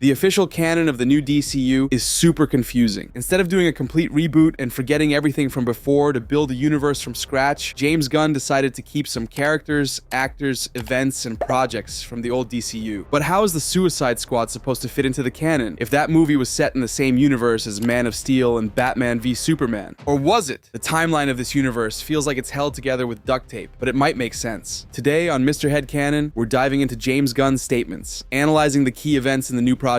The official canon of the new DCU is super confusing. Instead of doing a complete reboot and forgetting everything from before to build a universe from scratch, James Gunn decided to keep some characters, actors, events, and projects from the old DCU. But how is the Suicide Squad supposed to fit into the canon if that movie was set in the same universe as Man of Steel and Batman v Superman? Or was it? The timeline of this universe feels like it's held together with duct tape, but it might make sense. Today on Mr. Headcannon, we're diving into James Gunn's statements, analyzing the key events in the new projects,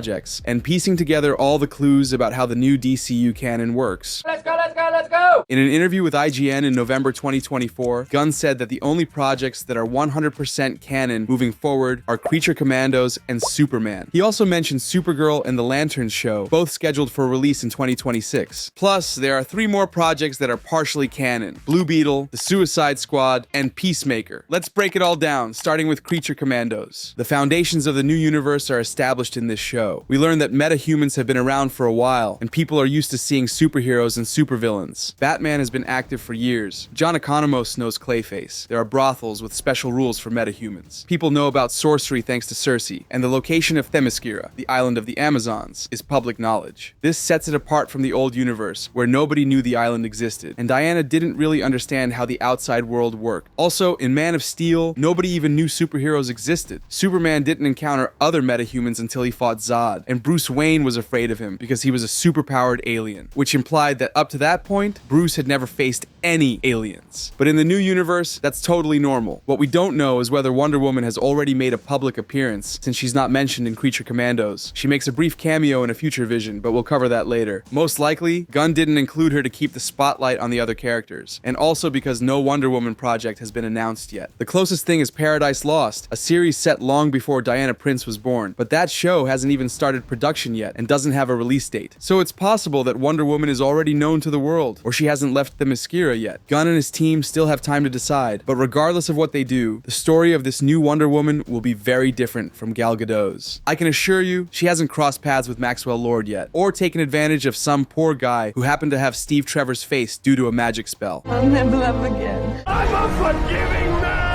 and piecing together all the clues about how the new DCU canon works. Let's go, let's go, let's go! In an interview with IGN in November 2024, Gunn said that the only projects that are 100% canon moving forward are Creature Commandos and Superman. He also mentioned Supergirl and The Lanterns Show, both scheduled for release in 2026. Plus, there are 3 more projects that are partially canon: Blue Beetle, The Suicide Squad, and Peacemaker. Let's break it all down, starting with Creature Commandos. The foundations of the new universe are established in this show. We learn that metahumans have been around for a while, and people are used to seeing superheroes and supervillains. Batman has been active for years. John Economos knows Clayface. There are brothels with special rules for metahumans. People know about sorcery thanks to Cersei, and the location of Themyscira, the island of the Amazons, is public knowledge. This sets it apart from the old universe, where nobody knew the island existed, and Diana didn't really understand how the outside world worked. Also, in Man of Steel, nobody even knew superheroes existed. Superman didn't encounter other metahumans until he fought Zod, and Bruce Wayne was afraid of him because he was a superpowered alien, which implied that up to that point, Bruce had never faced any aliens. But in the new universe, that's totally normal. What we don't know is whether Wonder Woman has already made a public appearance, since she's not mentioned in Creature Commandos. She makes a brief cameo in a future vision, but we'll cover that later. Most likely, Gunn didn't include her to keep the spotlight on the other characters, and also because no Wonder Woman project has been announced yet. The closest thing is Paradise Lost, a series set long before Diana Prince was born, but that show hasn't even started production yet and doesn't have a release date. So it's possible that Wonder Woman is already known to the world, or she hasn't left Themyscira yet. Gunn and his team still have time to decide, but regardless of what they do, the story of this new Wonder Woman will be very different from Gal Gadot's. I can assure you, she hasn't crossed paths with Maxwell Lord yet, or taken advantage of some poor guy who happened to have Steve Trevor's face due to a magic spell. I'll never love again. I'm a forgiving man!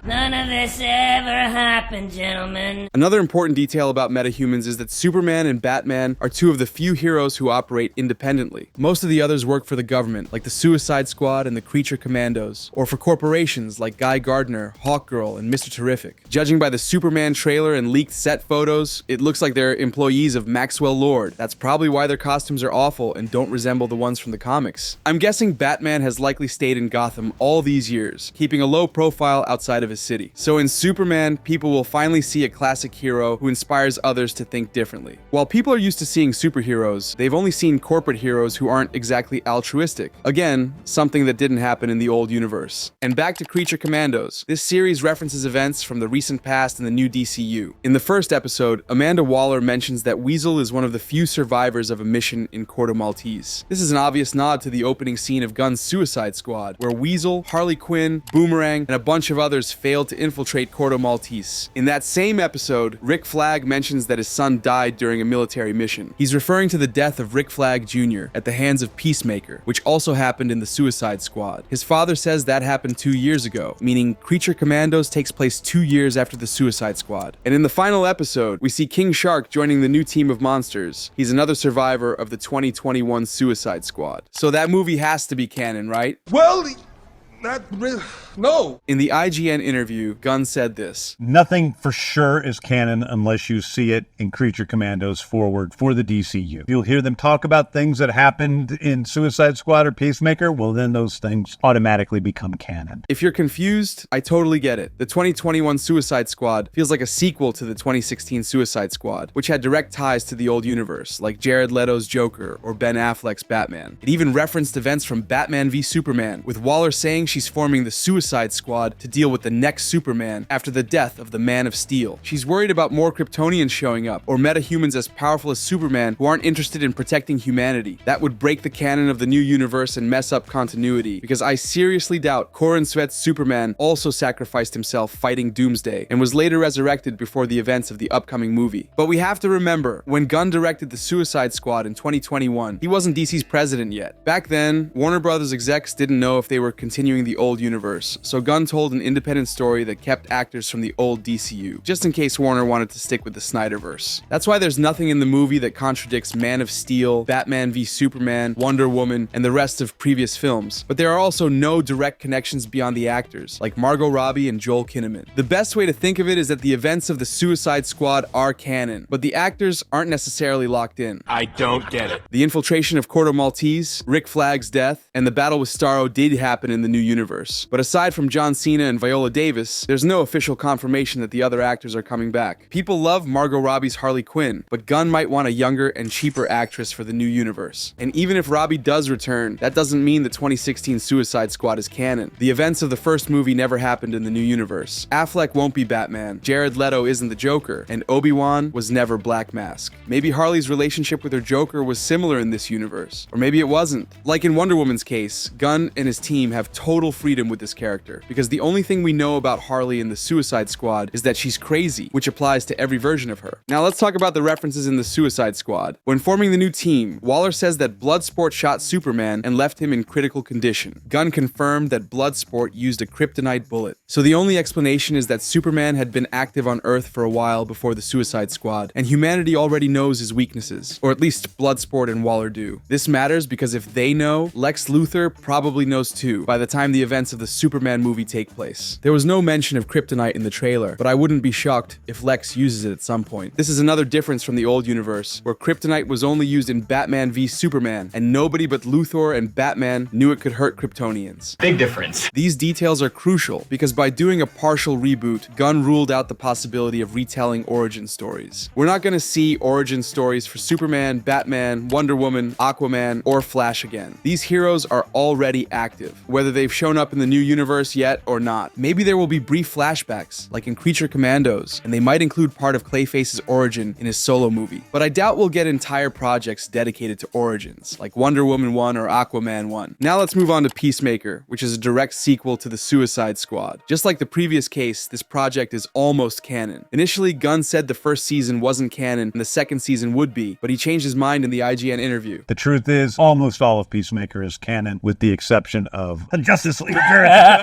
None of this ever happened, gentlemen. Another important detail about metahumans is that Superman and Batman are 2 of the few heroes who operate independently. Most of the others work for the government, like the Suicide Squad and the Creature Commandos, or for corporations like Guy Gardner, Hawkgirl, and Mr. Terrific. Judging by the Superman trailer and leaked set photos, it looks like they're employees of Maxwell Lord. That's probably why their costumes are awful and don't resemble the ones from the comics. I'm guessing Batman has likely stayed in Gotham all these years, keeping a low profile outside of his city. So in Superman, people will finally see a classic hero who inspires others to think differently. While people are used to seeing superheroes, they've only seen corporate heroes who aren't exactly altruistic. Again, something that didn't happen in the old universe. And back to Creature Commandos. This series references events from the recent past in the new DCU. In the first episode, Amanda Waller mentions that Weasel is one of the few survivors of a mission in Corto Maltese. This is an obvious nod to the opening scene of Gunn's Suicide Squad, where Weasel, Harley Quinn, Boomerang, and a bunch of others failed to infiltrate Corto Maltese. In that same episode, Rick Flag mentions that his son died during a military mission. He's referring to the death of Rick Flag Jr. at the hands of Peacemaker, which also happened in the Suicide Squad. His father says that happened 2 years ago, meaning Creature Commandos takes place 2 years after the Suicide Squad. And in the final episode, we see King Shark joining the new team of monsters. He's another survivor of the 2021 Suicide Squad. So that movie has to be canon, right? Well, no. In the IGN interview, Gunn said this: "Nothing for sure is canon unless you see it in Creature Commandos forward for the DCU. You'll hear them talk about things that happened in Suicide Squad or Peacemaker, well then those things automatically become canon." If you're confused, I totally get it. The 2021 Suicide Squad feels like a sequel to the 2016 Suicide Squad, which had direct ties to the old universe, like Jared Leto's Joker or Ben Affleck's Batman. It even referenced events from Batman v Superman, with Waller saying she's forming the Suicide Squad to deal with the next Superman after the death of the Man of Steel. She's worried about more Kryptonians showing up, or metahumans as powerful as Superman who aren't interested in protecting humanity. That would break the canon of the new universe and mess up continuity, because I seriously doubt Corin Sweat's Superman also sacrificed himself fighting Doomsday and was later resurrected before the events of the upcoming movie. But we have to remember, when Gunn directed the Suicide Squad in 2021, he wasn't DC's president yet. Back then, Warner Brothers execs didn't know if they were continuing continuing the old universe, so Gunn told an independent story that kept actors from the old DCU, just in case Warner wanted to stick with the Snyderverse. That's why there's nothing in the movie that contradicts Man of Steel, Batman v Superman, Wonder Woman, and the rest of previous films, but there are also no direct connections beyond the actors, like Margot Robbie and Joel Kinnaman. The best way to think of it is that the events of the Suicide Squad are canon, but the actors aren't necessarily locked in. I don't get it. The infiltration of Corto Maltese, Rick Flag's death, and the battle with Starro did happen in the new universe. But aside from John Cena and Viola Davis, there's no official confirmation that the other actors are coming back. People love Margot Robbie's Harley Quinn, but Gunn might want a younger and cheaper actress for the new universe. And even if Robbie does return, that doesn't mean the 2016 Suicide Squad is canon. The events of the first movie never happened in the new universe. Affleck won't be Batman, Jared Leto isn't the Joker, and Obi-Wan was never Black Mask. Maybe Harley's relationship with her Joker was similar in this universe, or maybe it wasn't. Like in Wonder Woman's case, Gunn and his team have total freedom with this character, because the only thing we know about Harley in the Suicide Squad is that she's crazy, which applies to every version of her. Now let's talk about the references in the Suicide Squad. When forming the new team, Waller says that Bloodsport shot Superman and left him in critical condition. Gunn confirmed that Bloodsport used a kryptonite bullet. So the only explanation is that Superman had been active on Earth for a while before the Suicide Squad, and humanity already knows his weaknesses, or at least Bloodsport and Waller do. This matters because if they know, Lex Luthor probably knows too by the time the events of the Superman movie take place. There was no mention of kryptonite in the trailer, but I wouldn't be shocked if Lex uses it at some point. This is another difference from the old universe, where kryptonite was only used in Batman v Superman, and nobody but Luthor and Batman knew it could hurt Kryptonians. Big difference. These details are crucial, because by doing a partial reboot, Gunn ruled out the possibility of retelling origin stories. We're not gonna see origin stories for Superman, Batman, Wonder Woman, Aquaman, or Flash again. These heroes are already active, whether they've shown up in the new universe yet or not. Maybe there will be brief flashbacks, like in Creature Commandos, and they might include part of Clayface's origin in his solo movie. But I doubt we'll get entire projects dedicated to origins, like Wonder Woman 1 or Aquaman 1. Now let's move on to Peacemaker, which is a direct sequel to the Suicide Squad. Just like the previous case, this project is almost canon. Initially, Gunn said the first season wasn't canon and the second season would be, but he changed his mind in the IGN interview. The truth is, almost all of Peacemaker is canon, with the exception of the Justice League.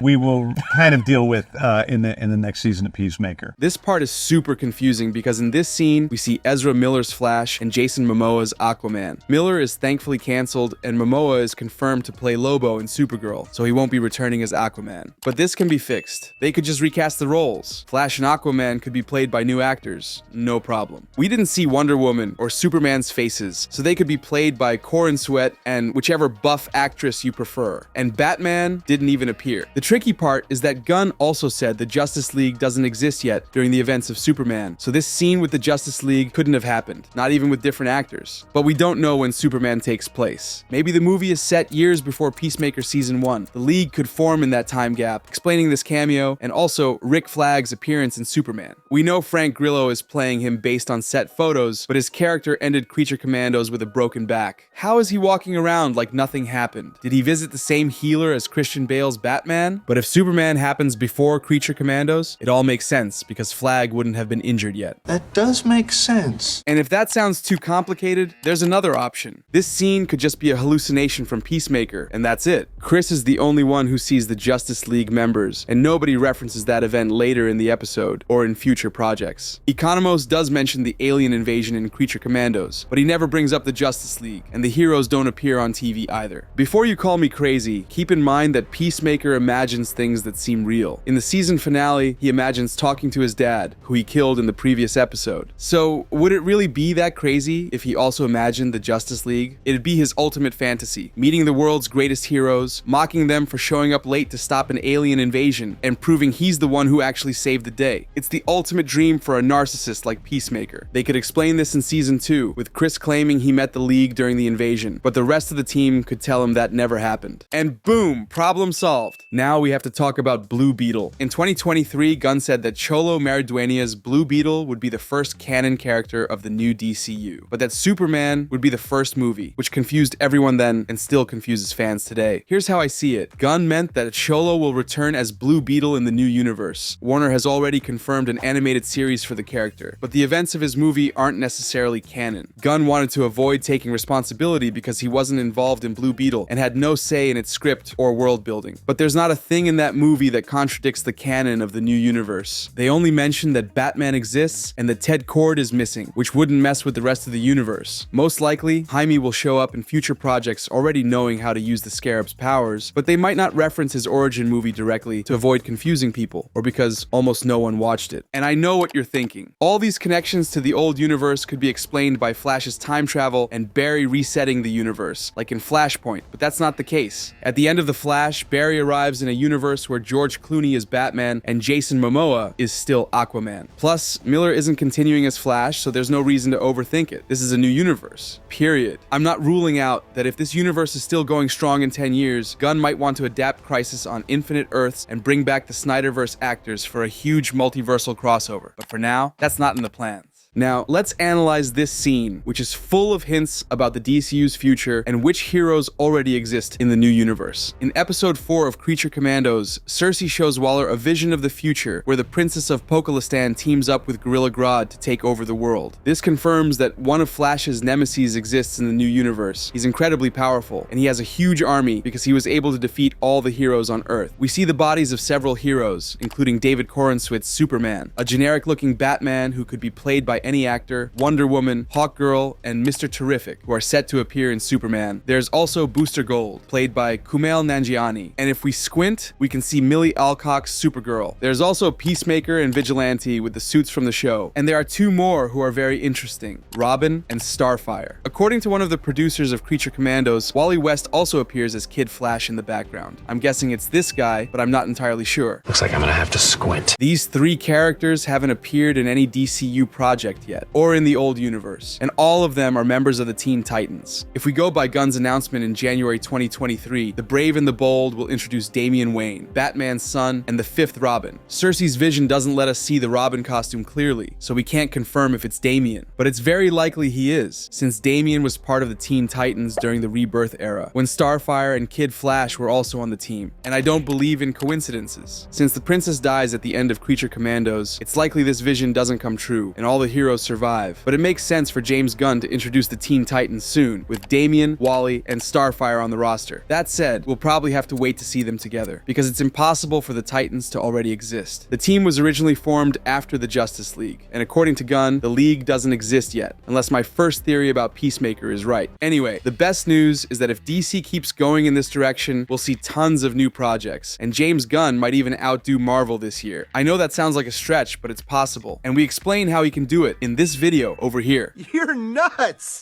We will kind of deal with in the next season of Peacemaker. This part is super confusing because in this scene, we see Ezra Miller's Flash and Jason Momoa's Aquaman. Miller is thankfully canceled, and Momoa is confirmed to play Lobo in Supergirl, so he won't be returning as Aquaman. But this can be fixed. They could just recast the roles. Flash and Aquaman could be played by new actors, no problem. We didn't see Wonder Woman or Superman's faces, so they could be played by Corin Sweat and whichever buff actress you prefer. And Batman didn't even appear. The tricky part is that Gunn also said the Justice League doesn't exist yet during the events of Superman, so this scene with the Justice League couldn't have happened, not even with different actors. But we don't know when Superman takes place. Maybe the movie is set years before Peacemaker Season 1. The League could form in that time gap, explaining this cameo, and also Rick Flag's appearance in Superman. We know Frank Grillo is playing him based on set photos, but his character ended Creature Commandos with a broken back. How is he walking around like nothing happened? Did he visit the same healer as Christian Bale's Batman? But if Superman happens before Creature Commandos, it all makes sense because Flag wouldn't have been injured yet. That does make sense. And if that sounds too complicated, there's another option. This scene could just be a hallucination from Peacemaker, and that's it. Chris is the only one who sees the Justice League members, and nobody references that event later in the episode or in future projects. Economos does mention the alien invasion in Creature Commandos, but he never brings up the Justice League, and the heroes don't appear on TV either. Before you call me crazy, keep in mind that Peacemaker imagines things that seem real. In the season finale, he imagines talking to his dad, who he killed in the previous episode. So, would it really be that crazy if he also imagined the Justice League? It'd be his ultimate fantasy, meeting the world's greatest heroes, mocking them for showing up late to stop an alien invasion, and proving he's the one who actually saved the day. It's the ultimate dream for a narcissist like Peacemaker. They could explain this in season 2, with Chris claiming he met the League during the invasion, but the rest of the team could tell him that never happened. And boom, problem solved. Now we have to talk about Blue Beetle. In 2023, Gunn said that Cholo Maridueña's Blue Beetle would be the first canon character of the new DCU, but that Superman would be the first movie, which confused everyone then and still confuses fans today. Here's how I see it. Gunn meant that Cholo will return as Blue Beetle in the new universe. Warner has already confirmed an animated series for the character, but the events of his movie aren't necessarily canon. Gunn wanted to avoid taking responsibility because he wasn't involved in Blue Beetle and had no say in its script or world building. But there's not a thing in that movie that contradicts the canon of the new universe. They only mention that Batman exists and that Ted Kord is missing, which wouldn't mess with the rest of the universe. Most likely, Jaime will show up in future projects already knowing how to use the Scarab's powers, but they might not reference his origin movie directly to avoid confusing people, or because almost no one watched it. And I know what you're thinking. All these connections to the old universe could be explained by Flash's time travel and Barry resetting the universe, like in Flashpoint, but that's not the case. At the end of The Flash, Barry arrives in a universe where George Clooney is Batman and Jason Momoa is still Aquaman. Plus, Miller isn't continuing as Flash, so there's no reason to overthink it. This is a new universe. Period. I'm not ruling out that if this universe is still going strong in 10 years, Gunn might want to adapt Crisis on Infinite Earths and bring back the Snyderverse actors for a huge multiversal crossover. But for now, that's not in the plans. Now, let's analyze this scene, which is full of hints about the DCU's future and which heroes already exist in the new universe. In episode 4 of Creature Commandos, Cersei shows Waller a vision of the future where the Princess of Pokelistan teams up with Gorilla Grodd to take over the world. This confirms that one of Flash's nemeses exists in the new universe. He's incredibly powerful, and he has a huge army because he was able to defeat all the heroes on Earth. We see the bodies of several heroes, including David Corenswit's Superman, a generic-looking Batman who could be played by any actor, Wonder Woman, Hawkgirl, and Mr. Terrific, who are set to appear in Superman. There's also Booster Gold, played by Kumail Nanjiani. And if we squint, we can see Millie Alcock's Supergirl. There's also Peacemaker and Vigilante with the suits from the show. And there are two more who are very interesting, Robin and Starfire. According to one of the producers of Creature Commandos, Wally West also appears as Kid Flash in the background. I'm guessing it's this guy, but I'm not entirely sure. Looks like I'm gonna have to squint. These three characters haven't appeared in any DCU project yet, or in the old universe, and all of them are members of the Teen Titans. If we go by Gunn's announcement in January 2023, the Brave and the Bold will introduce Damian Wayne, Batman's son, and the fifth Robin. Cersei's vision doesn't let us see the Robin costume clearly, so we can't confirm if it's Damian, but it's very likely he is, since Damian was part of the Teen Titans during the Rebirth era, when Starfire and Kid Flash were also on the team. And I don't believe in coincidences. Since the princess dies at the end of Creature Commandos, it's likely this vision doesn't come true, and all the heroes survive. But it makes sense for James Gunn to introduce the Teen Titans soon, with Damian, Wally, and Starfire on the roster. That said, we'll probably have to wait to see them together, because it's impossible for the Titans to already exist. The team was originally formed after the Justice League, and according to Gunn, the League doesn't exist yet, unless my first theory about Peacemaker is right. Anyway, the best news is that if DC keeps going in this direction, we'll see tons of new projects, and James Gunn might even outdo Marvel this year. I know that sounds like a stretch, but it's possible, and we explain how he can do it in this video over here. You're nuts!